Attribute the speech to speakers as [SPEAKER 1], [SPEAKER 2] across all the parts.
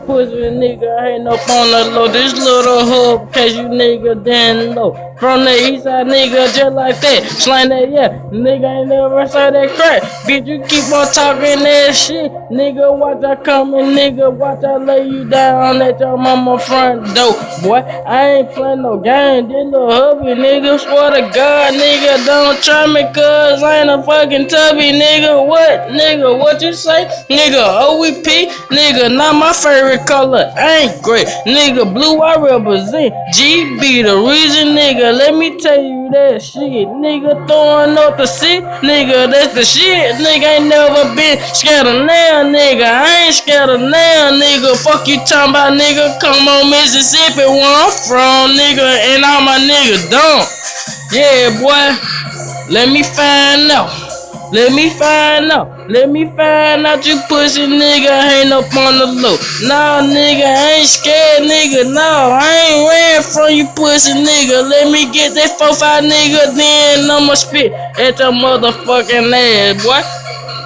[SPEAKER 1] pussy nigga ain't up on the low. This little hub, case you nigga didn't know. From the east side, nigga, just like that. Slang that, yeah. Nigga ain't never said that crap. Bitch, you keep on talking that shit. Nigga, watch I coming, nigga. Watch I lay you down at your mama front door. Boy, I ain't playing no game. This little hubby, nigga. Swear to God, nigga, don't try me, cuz I ain't a fucking tubby, nigga. What, nigga? What you say? Nigga, OEP, nigga, not my favorite color. Ain't great. Nigga, blue I represent. GB, the reason, nigga. Let me tell you that shit, nigga. Throwing up the shit, nigga. That's the shit, nigga. Ain't never been scared of now, nigga. I ain't scared of now, nigga. Fuck you talking about, nigga. Come on, Mississippi, where I'm from, nigga. And all my niggas don't. Yeah, boy. Let me find out. Let me find out. Let me find out you pussy nigga ain't up on the low. Nah, nigga, I ain't scared, nigga. No, I ain't ran from you pussy nigga. Let me get that 4-5 nigga, then I'ma spit at your motherfucking ass, boy.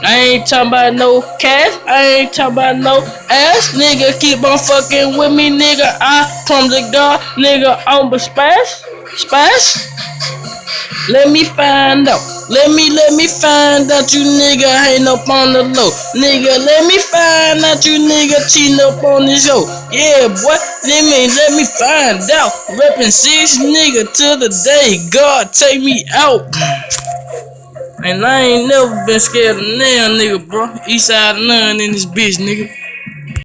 [SPEAKER 1] I ain't talking about no cash. I ain't talking about no ass. Nigga, keep on fucking with me, nigga. I promise to God, nigga, I'm a splash. Let me find out. Let me find out you nigga ain't up on the low. Nigga, let me find out you nigga cheating up on the show. Yeah, boy, let me find out. Reppin' 6 nigga till the day God take me out. And I ain't never been scared of now, nigga, bro. Eastside none in this bitch, nigga.